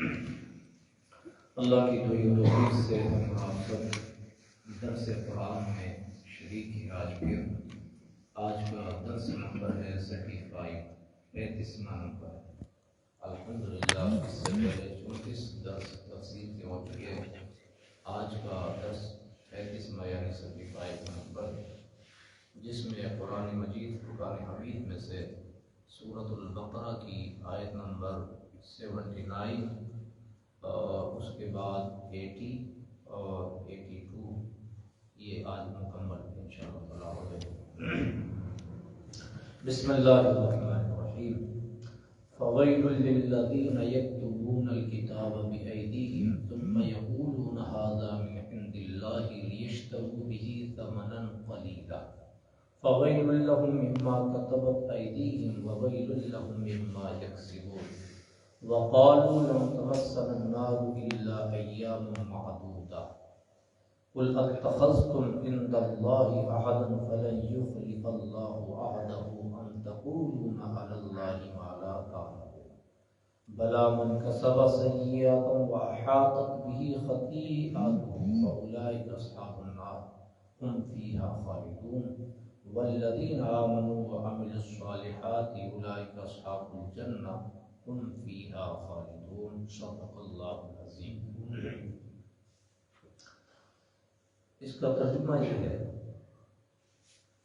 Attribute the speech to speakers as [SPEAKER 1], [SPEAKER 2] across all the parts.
[SPEAKER 1] اللہ کی دوئی و توفیق سے ہم آپ سب درس قرآن میں شریک ہیں آج پھر۔ آج کا درس نمبر ہے 35 نمبر۔ الحمدللہ اس سے پہلے 34 درس تفصیل کے ہو چکے ہیں۔ آج کا درس 35 یعنی 35 نمبر، جس میں قرآن مجید فرقان حمید میں سے سورۃ البقرہ کی آیت نمبر 79 اور اس کے بعد 80 اور 82 یہ آج مکمل انشاءاللہ تعالی ہو جائے۔ بسم اللہ الرحمن الرحیم۔ فویل للذین یکتبون الکتاب بأیدیہم ثم یقولون ھذا من عند اللہ لیشتروا بہ ثمنا قلیلا فویل لهم مما كتبت أيديهم وويل لهم مما يكسبون وقالوا لن تمسنا النار إلا أياما معدودة قل أتخذتم عند الله عهدا فلن يخلف الله عهده أم تقولون على الله ما لا تعلمون بلى من كسب سيئة وأحاطت به خطيئته فأولئك أصحاب النار هم فيها خالدون والذین آمنوا وعملوا الصالحات اولئک اصحاب الجنہ هم فیہا خالدون۔ صدق اللہ العظیم۔ اس کا ترجمہ یہ ہے،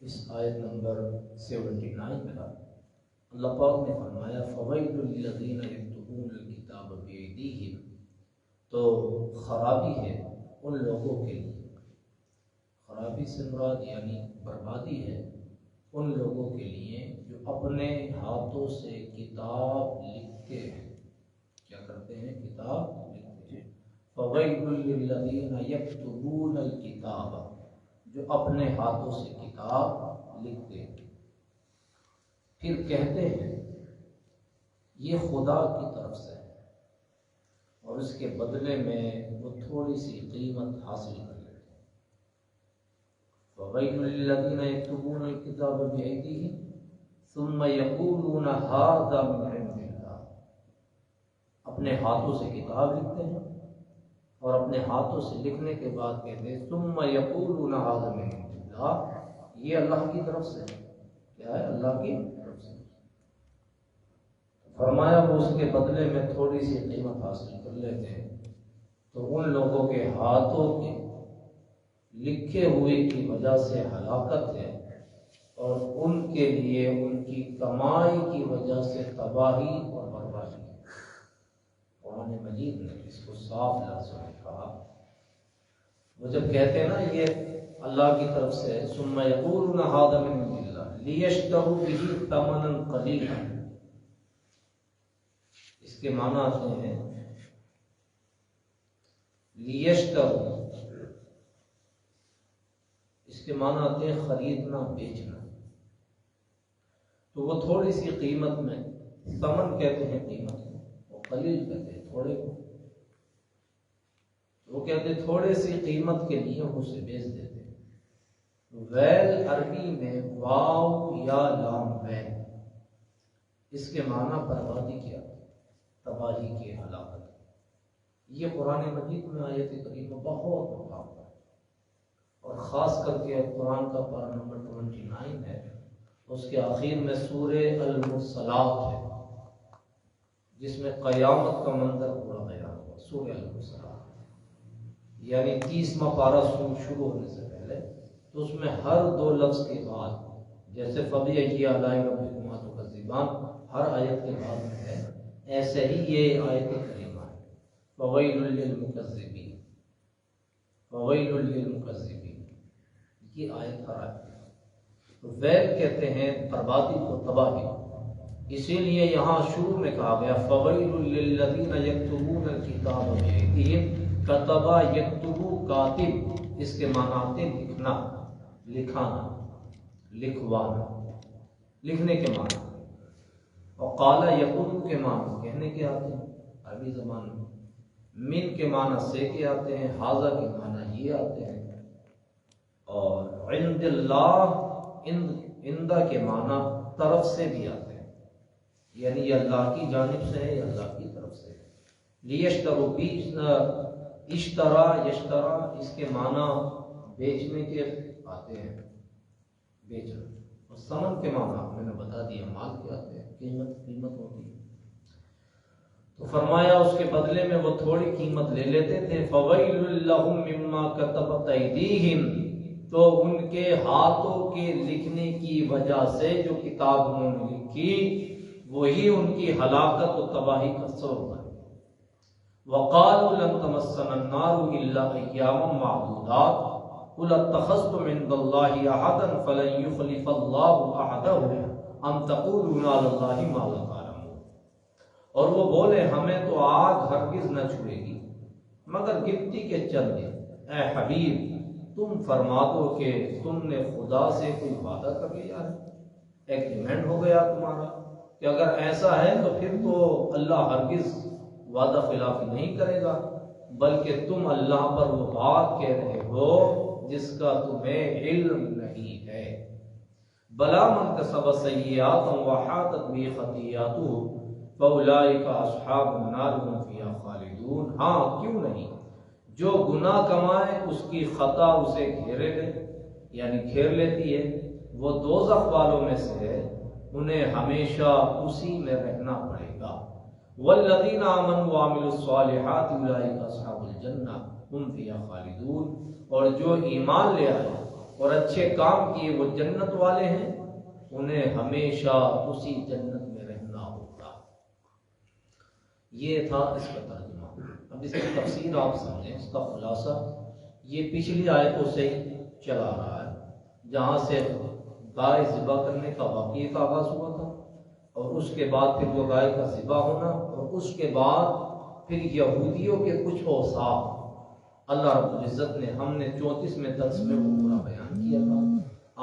[SPEAKER 1] اس آیت نمبر 79 کا اللہ پاک نے فرمایا فویل للذین یکتبون الکتاب بایدیہم، تو خرابی ہے ان لوگوں کے لیے، خرابی سے مراد یعنی بربادی ہے ان لوگوں کے لیے جو اپنے ہاتھوں سے کتاب لکھتے ہیں۔ کیا کرتے ہیں؟ کتاب لکھتے ہیں۔ فویل للذین یکتبون الکتاب، جو اپنے ہاتھوں سے کتاب لکھتے ہیں، پھر کہتے ہیں یہ خدا کی طرف سے ہے اور اس کے بدلے میں وہ تھوڑی سی قیمت حاصل کرتے ہیں۔ وَوَيْلٌ لِّلَّذِينَ يَكْتُبُونَ الْكِتَابَ بِأَيْدِيهِمْ ثُمَّ يَقُولُونَ هَٰذَا مِنْ عِندِ اللَّهِ، اپنے ہاتھوں سے کتاب لکھتے ہیں اور اپنے ہاتھوں سے لکھنے کے بعد کہتے ہیں ثُمَّ يَقُولُونَ هَٰذَا مِنْ عِندِ اللَّهِ، یہ اللہ کی طرف سے ہے۔ کیا ہے؟ اللہ کی طرف سے۔ فرمایا وہ اس کے بدلے میں تھوڑی سی قیمت حاصل کر لیتے ہیں، تو ان لوگوں کے ہاتھوں کے لکھے ہوئے کی وجہ سے ہلاکت ہے اور ان کے لیے ان کی کمائی کی وجہ سے تباہی اور بربادی ہے۔ قرآن مجید نے اس کو صاف لفظوں میں کہا۔ وہ جب کہتے ہیں نا یہ اللہ کی طرف سے ثم یقولون ھذا من عند اللہ لیشتروا بہ ثمنا قلیلا، اس کے معنی آتے ہیں لیشتروا، اس کے معنی آتے ہیں خریدنا بیچنا، تو وہ تھوڑی سی قیمت میں، ثمن کہتے ہیں قیمت کو، وہ قلیل کہتے ہیں تھوڑے کو، وہ کہتے ہیں تھوڑے سی قیمت کے لیے وہ اسے بیچ دیتے ہیں۔ ویل عربی میں واو یا لام ویل، اس کے معنی بربادی کیا، تباہی کی، ہلاکت۔ یہ قرآن مجید میں آیت کریمہ بہت مقام ہے، اور خاص کر کے قرآن کا پارہ نمبر 29 ہے، اس کے آخر میں سورہ المرسلات ہے، جس میں قیامت کا منظر پورا بیان ہوا۔ سورہ المرسلات یعنی 30واں پارہ شروع ہونے سے پہلے، تو اس میں ہر دو لفظ کے بعد، جیسے فَبِأَيِّ آلَاءِ رَبِّكُمَا تُكَذِّبَانِ ہر آیت کے بعد میں ہے، ایسے ہی یہ آیت کریمہ ہے فَوَيْلٌ لِّلْمُكَذِّبِينَ، فَوَيْلٌ لِّلْمُكَذِّبِينَ، یہ آیت خراب ہے۔ تو ویل کہتے ہیں بربادی کو، تباہی، اسی لیے یہاں شروع میں کہا گیا فَوَيْلٌ لِّلَّذِينَ يَكْتُبُونَ الْكِتَابَ بِأَيْدِيهِمْ، كَتَبَ يَكْتُبُ کاتب، اس کے معنی آتے ہیں لکھنا، لکھانا، لکھوانا، لکھنے کے معنی، اور قَالَ يَقُولُ کے معنی کہنے کے آتے ہیں عربی زبان میں، من کے معنی سے کے آتے ہیں، ھذا کے معنی یہ آتے ہیں، اور عند اللہ، اندہ کے معنی طرف سے بھی آتے ہیں، یعنی یہ اللہ کی جانب سے ہے، یہ اللہ کی طرف سے ہے۔ لیشترو اشترا یشترا اس کے معنی بیچنے کے آتے ہیں، بیچنا، اور ثمن کے معنی میں نے بتا دیا مال کے آتے ہیں، قیمت ہوتی ہے۔ تو فرمایا اس کے بدلے میں وہ تھوڑی قیمت لے لیتے تھے۔ فَوَيْلٌ لَّهُم مِّمَّا كَتَبَتْ أَيْدِيهِمْ، تو ان کے ہاتھوں کے لکھنے کی وجہ سے جو کتاب انہوں نے لکھی وہی ان کی ہلاکت و تباہی کا سبب ہے۔ وَقَالُوا لَن تَمَسَّنَا النَّارُ إِلَّا أَيَّامًا مَّعْدُودَاتٍ قُلْ اتَّخَذْتُمْ عِندَ اللَّهِ عَهْدًا فَلَن يُخْلِفَ اللَّهُ عَهْدَهُ أَمْ تَقُولُونَ عَلَى اللَّهِ مَا لَا تَعْلَمُونَ، اور وہ بولے ہمیں تو آگ ہرگز نہ چھوئے گی مگر گنتی کے چند دن۔ اے حبیب تم فرما دو کہ تم نے خدا سے کوئی وعدہ کر لیا ہے، ایگریمنٹ ہو گیا تمہارا، کہ اگر ایسا ہے تو پھر تو اللہ ہرگز وعدہ خلافی نہیں کرے گا، بلکہ تم اللہ پر وہ بات کہہ رہے ہو جس کا تمہیں علم نہیں ہے۔ بلا من کسب سیئات وحاطت به خطیئاته فَأُولَٰئِكَ أَصْحَابُ النَّارِ هُمْ فِيهَا خَالِدُونَ، ہاں کیوں نہیں، جو گناہ کمائے اس کی خطا اسے گھیرے لے، یعنی گھیر لیتی ہے، وہ دوزخ والوں میں سے ہے، انہیں ہمیشہ اسی میں رہنا پڑے گا۔ وَالَّذِينَ آمَنُوا وَعَمِلُوا الصَّالِحَاتِ أُولَٰئِكَ أَصْحَابُ الْجَنَّةِ هُمْ فِيهَا خَالِدُونَ، اور جو ایمان لے آئے اور اچھے کام کیے وہ جنت والے ہیں، انہیں ہمیشہ اسی جنت میں رہنا ہوگا۔ یہ تھا اس کا ترجمہ۔ اب اس کی تفسیر آپ سمجھیں، اس کا خلاصہ یہ پچھلی آیتوں سے چلا رہا ہے، جہاں سے گائے ذبح کرنے کا واقعے کا آغاز ہوا تھا، اور اس کے بعد پھر وہ گائے کا ذبح ہونا، اور اس کے بعد پھر یہودیوں کے کچھ اوصاف اللہ رب العزت نے، ہم نے 34ویں درس میں وہ پورا بیان کیا تھا۔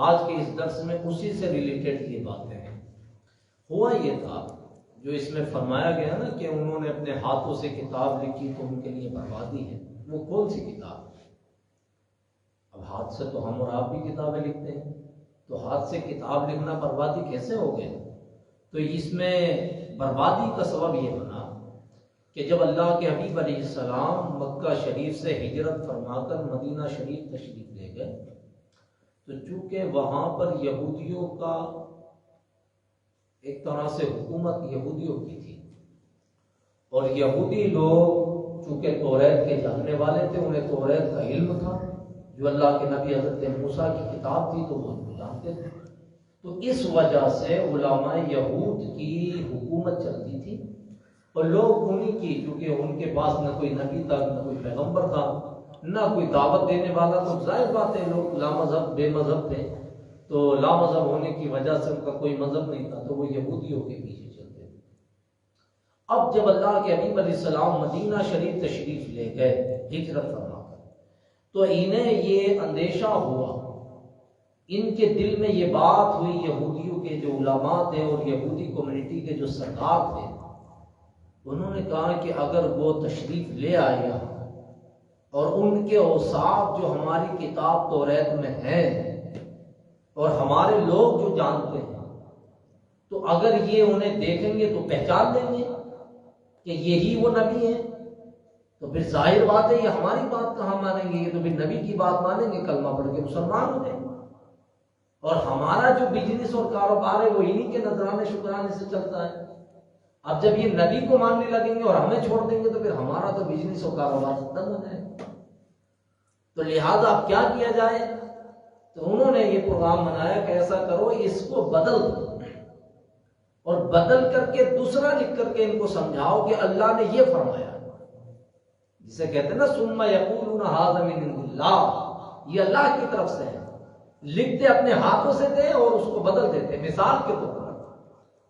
[SPEAKER 1] آج کے اس درس میں اسی سے ریلیٹڈ یہ باتیں ہیں۔ ہوا یہ تھا جو اس میں فرمایا گیا نا کہ انہوں نے اپنے ہاتھوں سے کتاب لکھی تو ان کے لیے بربادی ہے، وہ کون سی کتاب؟ اب ہاتھ سے تو ہم اور آپ بھی کتابیں لکھتے ہیں، تو ہاتھ سے کتاب لکھنا بربادی کیسے ہو گیا؟ تو اس میں بربادی کا سبب یہ بنا کہ جب اللہ کے حبیب علیہ السلام مکہ شریف سے ہجرت فرما کر مدینہ شریف تشریف لے گئے، تو چونکہ وہاں پر یہودیوں کا ایک طرح سے حکومت یہودیوں کی تھی، اور یہودی لوگ چونکہ توریت کے جاننے والے تھے، انہیں توریت کا علم تھا، جو اللہ کے نبی حضرت موسیٰ کی کتاب تھی تو وہ ان کو جانتے تھے، تو اس وجہ سے علماء یہود کی حکومت چلتی تھی، اور لوگ انہی کی، چونکہ ان کے پاس نہ کوئی نبی تھا، نہ کوئی پیغمبر تھا، نہ کوئی دعوت دینے والا، تو ظاہر بات ہے لوگ لامذہب بے مذہب تھے، تو لامذہب ہونے کی وجہ سے ان کا کوئی مذہب نہیں تھا، تو وہ یہودیوں کے پیچھے چلتے تھے۔ اب جب اللہ کے حبیب علیہ السلام مدینہ شریف تشریف لے گئے ہجرت فرما کر، تو انہیں یہ اندیشہ ہوا، ان کے دل میں یہ بات ہوئی، یہودیوں کے جو علماء تھے اور یہودی کمیونٹی کے جو سردار تھے، انہوں نے کہا کہ اگر وہ تشریف لے آئے اور ان کے اوصاف جو ہماری کتاب توریت میں ہیں اور ہمارے لوگ جو جانتے ہیں، تو اگر یہ انہیں دیکھیں گے تو پہچان لیں گے کہ یہی وہ نبی ہیں، تو پھر ظاہر بات ہے یہ ہماری بات کہاں مانیں گے، یہ تو پھر نبی کی بات مانیں گے، کلمہ پڑھ کے مسلمان ہو جائیں گے، اور ہمارا جو بزنس اور کاروبار ہے وہ انہی کے نذرانے شکرانے سے چلتا ہے۔ اب جب یہ نبی کو ماننے لگیں گے اور ہمیں چھوڑ دیں گے تو پھر ہمارا تو بزنس اور کاروبار ختم ہو جائے گا، تو لہذا اب کیا کیا جائے؟ تو انہوں نے یہ پروگرام بنایا کہ ایسا کرو، اس کو بدل دو، اور بدل کر کے دوسرا لکھ کر کے ان کو سمجھاؤ کہ اللہ نے یہ فرمایا، جسے کہتے ہیں نا ثم یقولون ھذا من عند اللہ، یہ اللہ کی طرف سے ہے، لکھتے اپنے ہاتھوں سے تھے اور اس کو بدل دیتے۔ مثال کے طور پر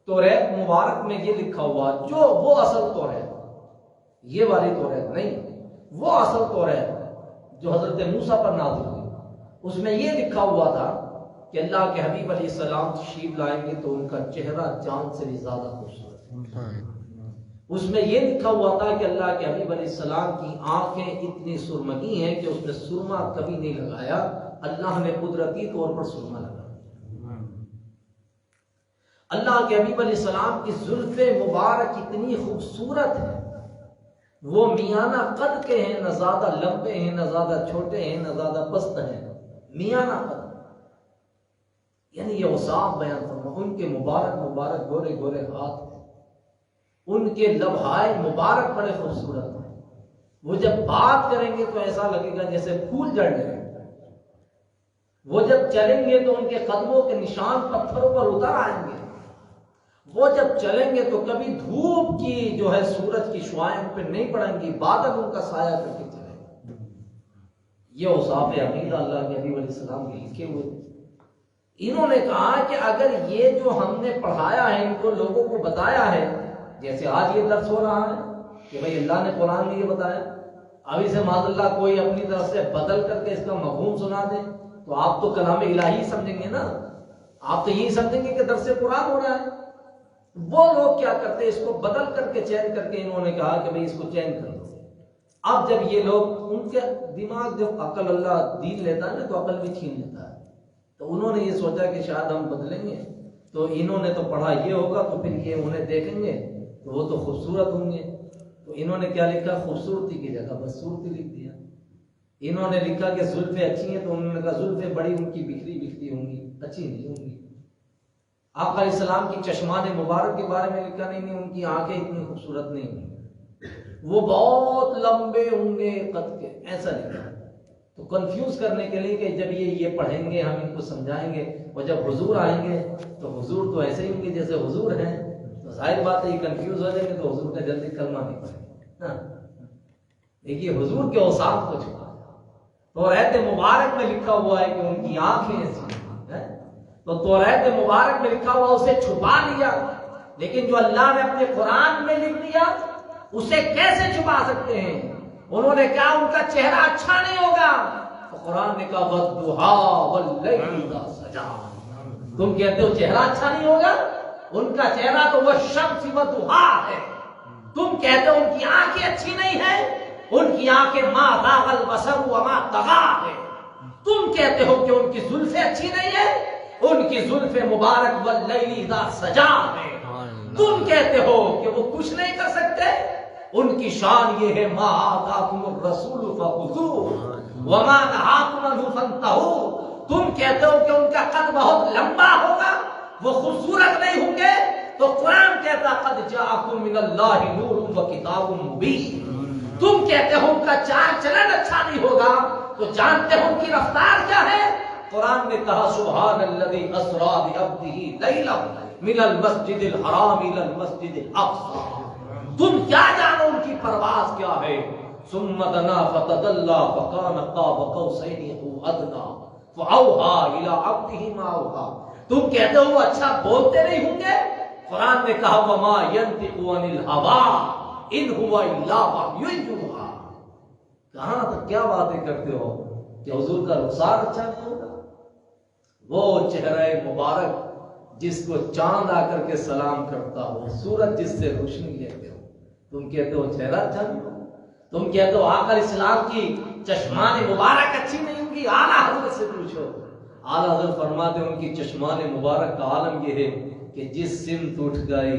[SPEAKER 1] توریت مبارک میں یہ لکھا ہوا، جو وہ اصل توریت، یہ والی توریت نہیں، وہ اصل توریت جو حضرت موسیٰ پر نازل ہوئی، اس میں یہ لکھا ہوا تھا کہ اللہ کے حبیب علیہ السلام تشریف لائیں گے تو ان کا چہرہ چاند سے بھی زیادہ خوبصورت ہے۔ اس میں یہ لکھا ہوا تھا کہ اللہ کے حبیب علیہ السلام کی آنکھیں اتنی سرمگی ہیں کہ اس میں سرما کبھی نہیں لگایا، اللہ نے قدرتی طور پر سرما لگایا۔ اللہ کے حبیب علیہ السلام کی زلف مبارک اتنی خوبصورت ہے،
[SPEAKER 2] وہ میانہ قد کے ہیں، نہ زیادہ لمبے ہیں، نہ زیادہ چھوٹے ہیں، نہ زیادہ پست ہیں، میانہ قد، یعنی یہ اوصاف بیان فرما۔ ان کے مبارک مبارک گورے گورے ہاتھ ہیں، ان کے لبہائے مبارک بڑے خوبصورت ہیں، وہ جب بات کریں گے تو ایسا لگے گا جیسے پھول جڑ گئے، وہ جب چلیں گے تو ان کے قدموں کے نشان پتھروں پر اتر آئیں گے، وہ جب چلیں گے تو کبھی دھوپ کی جو ہے سورج کی شعائیں ان پہ نہیں پڑیں گی، بادل ان کا سایہ کر کے چلیں گے۔ یہ اوصاف عقیدہ اللہ کے نبی علیہ السلام کے لکھے ہوئے تھے۔ انہوں نے کہا کہ اگر یہ جو ہم نے پڑھایا ہے، ان کو لوگوں کو بتایا ہے، جیسے آج یہ درس ہو رہا ہے کہ بھئی اللہ نے قرآن میں یہ بتایا، ابھی سے معاذ اللہ کوئی اپنی طرف سے بدل کر کے اس کا مفہوم سنا دے تو آپ تو کلام الہی سمجھیں گے نا، آپ تو یہی سمجھیں گے کہ درس قرآن ہو رہا ہے۔ وہ لوگ کیا کرتے، اس کو بدل کر کے چین کر کے انہوں نے کہا کہ بھئی اس کو چین کر دو۔ اب جب یہ لوگ، ان کے دماغ جب عقل اللہ دین لیتا ہے نا تو عقل بھی چھین لیتا ہے، تو انہوں نے یہ سوچا کہ شاید ہم بدلیں گے تو انہوں نے تو پڑھا یہ ہوگا تو پھر یہ انہیں دیکھیں گے تو وہ تو خوبصورت ہوں گے، تو انہوں نے کیا لکھا، خوبصورتی کی جگہ بس صورتی لکھ دیا۔ انہوں نے لکھا کہ زلفیں اچھی ہیں تو انہوں نے کہا زلفیں بڑی ان کی بکھری بکھری ہوں گی، اچھی نہیں ہوں گی۔ آقا علیہ السلام کی چشمان مبارک کے بارے میں لکھا نہیں ان کی آنکھیں اتنی خوبصورت نہیں ہوں گی، وہ بہت لمبے ہوں گے قد کے، ایسا لکھا۔ تو کنفیوز کرنے کے لیے کہ جب یہ پڑھیں گے ہم ان کو سمجھائیں گے، اور جب حضور آئیں گے تو حضور تو ایسے ہی ہوں گے جیسے حضور ہیں، تو ظاہر بات ہے یہ کنفیوز ہو جائیں گے تو حضور کا جلدی کلمہ نہیں پڑھیں گے۔ دیکھیے حضور کے اوصاف کو چھپا، توریت مبارک میں لکھا ہوا ہے کہ ان کی آنکھیں ایسی ہیں، تو توریت مبارک میں لکھا ہوا اسے چھپا لیا، لیکن جو اللہ نے اپنے قرآن میں لکھ دیا اسے کیسے چھپا سکتے ہیں؟ انہوں نے کہا ان کا چہرہ اچھا نہیں ہوگا، تو قرآن نے کہا وَالضُّحَىٰ وَاللَّيْلِ إِذَا سَجَىٰ۔ تم کہتے ہو چہرہ اچھا نہیں ہوگا، ان کا چہرہ تو وَالشَّمْسِ وَضُحَىٰ ہے۔ تم کہتے ہو ان کی آنکھیں اچھی نہیں ہیں، ان کی آنکھیں مَا ذَاغَ الْبَصَرُ وَمَا طَغَىٰ ہے۔ تم کہتے ہو کہ ان کی زلفیں اچھی نہیں ہیں، ان کی زلف مبارک وَاللَّيْلِ إِذَا سَجَىٰ ہے۔ تم کہتے ہو کہ وہ کچھ نہیں کر سکتے، ان کی شان یہ ہے مَا آتَاكُمُ الرَّسُولُ فَخُذُوهُ وَمَا نَهَاكُمْ عَنْهُ فَانتَهُوا۔ تم کہتے ہو کہ ان کا قد بہت لمبا ہوگا، وہ خوبصورت نہیں ہوں گے، تو قرآن کہتا قَدْ جَاءَكُم مِّنَ اللَّهِ نُورٌ وَكِتَابٌ مُّبِينٌ۔ تم کہتے ہو ان کا چال چلن اچھا نہیں ہوگا، تو جانتے ہو ان کی رفتار کیا ہے؟ قرآن نے کہا سبحان الذی اسریٰ بعبدہ لیلا من المسجد الحرام الی المسجد الاقصی۔ تم کیا جانو ان کی پرواز کیا ہے؟ ثم دنا فتدلی فکان قاب قوسین او ادنی فاوحی الی عبدہ ما اوحی۔ تم کہتے ہو اچھا بولتے نہیں ہوں گے، قرآن نے کہا وما ینطق عن الہوی ان هو الا وحی یوحی۔ کہاں تک کیا باتیں کرتے ہو کہ حضور کا رخسار اچھا نہیں ہوگا؟ وہ چہرہ مبارک جس کو چاند آ کر کے سلام کرتا ہو، سورج جس سے روشنی لیتے ہو، تم کہتے ہو چہرہ اچھا نہیں ہوگا؟ تم کہتے ہو آقا علیہ السلام کی چشمان مبارک اچھی نہیں ہوں گی؟ اعلیٰ حضرت سے پوچھو، اعلیٰ حضرت فرماتے ہیں ان کی چشمان مبارک کا عالم یہ ہے کہ جس سمت اٹھ گئی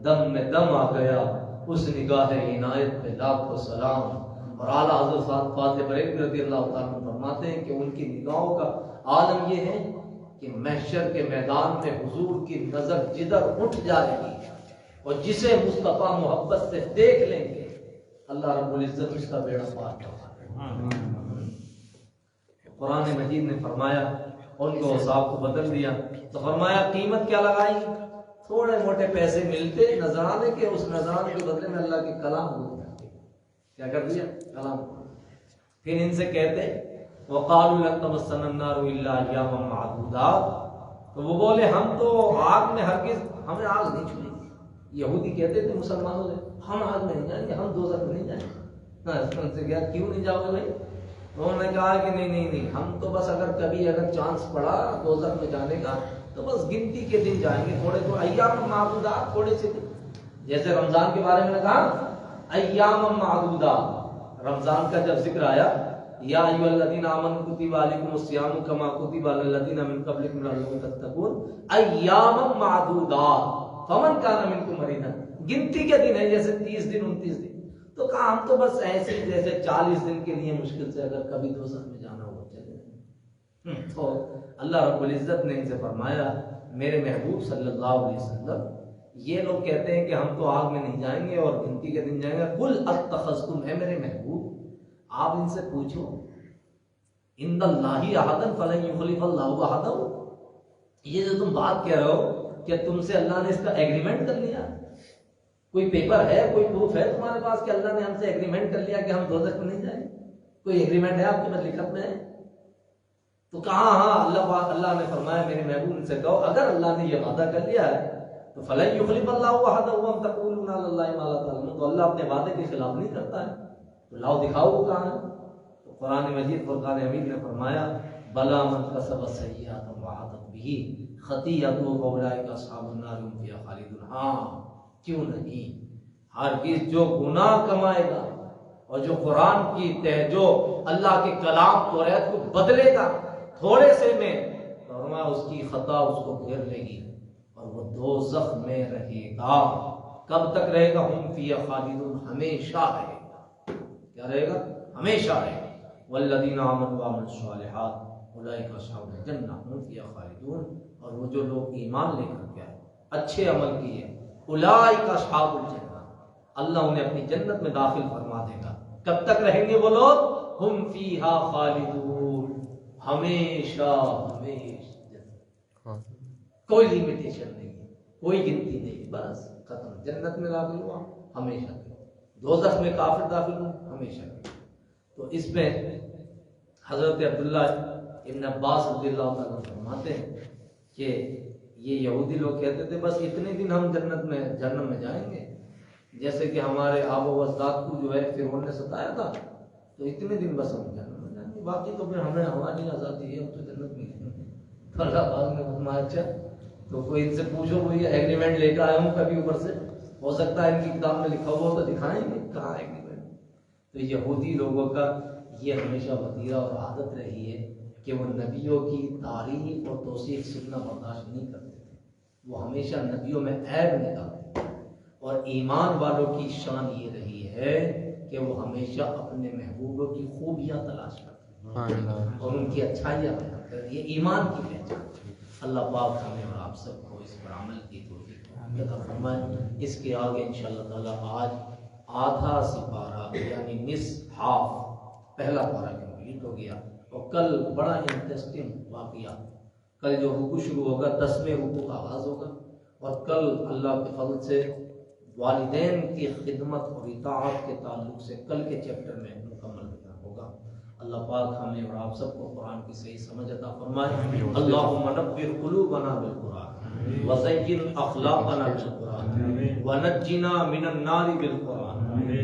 [SPEAKER 2] دم میں دم آ گیا، اس نگاہ عنایت پہ لاکھوں سلام۔ اور اعلیٰ حضرت فاضل بریلوی رضی اللہ تعالیٰ فرماتے ہیں کہ ان کی نگاہوں کا عالم یہ ہے کہ محشر کے میدان میں حضور کی نظر جدھر اٹھ جائے گی اور جسے مصطفیٰ محبت سے دیکھ لیں گے اللہ رب العزت اس کا بیڑا پار کرے۔ قرآن مجید نے فرمایا ان کے اوصاف کو بدل دیا، تو فرمایا قیمت کیا لگائی؟ تھوڑے موٹے پیسے ملتے نذرانے کے، اس نذرانے کے بدلے میں اللہ کے کلام کو کیا کر دیا؟ کلام۔ پھر ان سے کہتے وَقَالُوا لَن تَمَسَّنَا النَّارُ إِلَّا أَيَّامًا مَّعْدُودَاتٍ، تو وہ بولے ہم تو آگ میں ہرگز، ہمیں آگ نہیں چھوئے گی۔ یہودی کہتے تھے مسلمانوں سے ہم آگ میں نہیں جائیں گے، ہم دوزخ میں نہیں جائیں گے۔ ان سے کہا کیوں نہیں جاؤ گے بھائی؟ انہوں نے کہا کہ نہیں ہم تو بس اگر چانس پڑا دوزخ میں جانے کا تو بس گنتی کے دن جائیں گے، تھوڑے ایام معدودات، تھوڑے سے دن۔ جیسے رمضان کے بارے میں نے کہا ایام معدودات، رمضان کا جب ذکر آیا یا ایھا الذین آمنوا کتب علیکم الصیام کما کتب علی الذین من قبلکم لعلکم تتقون، ایام معدودات فمن کان منکم مریضا، گنتی کے دن ہے جیسے 30 دن 29 دن۔ تو کہا ہم تو بس ایسے ہی جیسے 40 دن کے لیے مشکل سے اگر کبھی دوزخ میں جانا ہو چلے جائیں۔ تو اللہ رب العزت نے ان سے فرمایا میرے محبوب صلی اللہ علیہ وسلم یہ لوگ کہتے ہیں کہ ہم تو آگ میں نہیں جائیں گے اور گنتی کے دن جائیں گے، قل اتخذتم، ہے میرے محبوب آپ ان سے پوچھو ان اللہ احدا فلن یخلف اللہ احدا، یہ جو تم بات کہہ رہے ہو کہ تم سے اللہ نے اس کا ایگریمنٹ کر لیا، کوئی پیپر ہے کوئی پروف ہے تمہارے پاس کہ اللہ نے ہم سے ایگریمنٹ کر لیا کہ ہم دوزخ میں نہیں جائیں؟ کوئی ایگریمنٹ ہے آپ کی لکھت میں ہے؟ تو کہا ہاں اللہ نے فرمایا میرے محبوب ان سے کہو اگر اللہ نے یہ وعدہ کر لیا ہے تو فلن یخلف اللہ احدا وهم تقولون علی اللہ ما لا تعلمون، تو اللہ اپنے وعدے کے خلاف نہیں کرتا ہے، تو لاؤ دکھاؤ وہ کہاں ہے؟ تو قرآن مجید فرقان حمید نے فرمایا بلا من کسب سیئات وعدت به خطیئته فاولئک اصحاب النار هم فیہا خالدون، ہاں کیوں نہیں، ہرگز جو گناہ کمائے گا اور جو قرآن کی جو اللہ کے کلام توریت کو بدلے گا تھوڑے سے میں، فرمایا اس کی خطا اس کو گھیر لے گی اور وہ دوزخ میں رہے گا۔ کب تک رہے گا؟ ہم فیہا خالدون، ہمیشہ رہے گا۔ کیا رہے گا؟ ہمیشہ رہے گا۔ والذین آمنوا وعملوا الصالحات اولئک اصحاب الجنہ هم فیہا خالدون، اور وہ جو لوگ ایمان لے کر کے اچھے عمل کیے اولئک اصحاب الجنہ، اللہ انہیں اپنی جنت میں داخل فرما دے گا۔ کب تک رہیں گے وہ لوگ؟ ہم فیہا خالدون، ہمیشہ ہمیشہ، کوئی لیمیٹیشن نہیں ہے، کوئی گنتی نہیں، بس ختم۔ جنت میں داخل ہوا ہمیشہ، دوزخ میں کافر داخل ہوا ہمیشہ۔ تو اس میں حضرت عبداللہ ابن عباس رضی اللہ تعالیٰ فرماتے ہیں کہ یہ یہودی لوگ کہتے تھے بس اتنے دن ہم جنت میں جہنم میں جائیں گے، جیسے کہ ہمارے آب و اجداد کو جو ہے فرعون نے ستایا تھا، تو اتنے دن بس ہم جنت میں جائیں گے، باقی تو پھر ہمیں ہماری آزادی ہے، ہم تو جنت میں جائیں گے۔ اللہ پاک نے فرمایا اچھا تو کوئی ان سے پوچھو کوئی ایگریمنٹ لے کر آئے ہوں کبھی اوپر سے، ہو سکتا ہے ان کی کتاب میں لکھا ہوا تو دکھائیں گے کہاں ایگریمنٹ۔ تو یہودی لوگوں کا یہ ہمیشہ وتیرہ اور عادت رہی ہے کہ وہ نبیوں کی تعریف اور توصیف سننا برداشت نہیں کرتے تھے، وہ ہمیشہ نبیوں میں عیب نکالتے تھے، اور ایمان والوں کی شان یہ رہی ہے کہ وہ ہمیشہ اپنے محبوبوں کی خوبیاں تلاش کرتے ہیں اور ان کی اچھائیاں بیان کرتے ہیں، یہ ایمان کی پہچان ہے۔ اللہ پاک ہمیں اور آپ سب کو اس پر عمل کی توفیق عطا فرمائے۔ اس کے آگے انشاءاللہ تعالیٰ آج آدھا سپارہ یعنی نصف ہاف، پہلا پارہ کمپلیٹ ہو گیا، اور کل بڑا انٹرسٹنگ واقعہ، کل جو رکوع شروع ہوگا 10ویں رکوع کا آغاز ہوگا، اور کل اللہ کے فضل سے والدین کی خدمت اور اطاعت کے تعلق سے کل کے چیپٹر میں مکمل ہوگا۔ اللہ پاک ہمیں اور آپ سب کو قرآن کی صحیح سمجھ عطا فرمائے۔ اللہم نبّر قلوبنا بالقرآن وزین اخلاقنا بالقرآن ونجنا من النار بالقرآن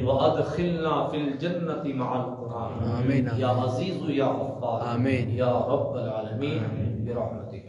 [SPEAKER 2] وادخلنا فی الجنۃ مع القرآن، یا عزیز یا غفار، یا رب العالمین، برحمتک۔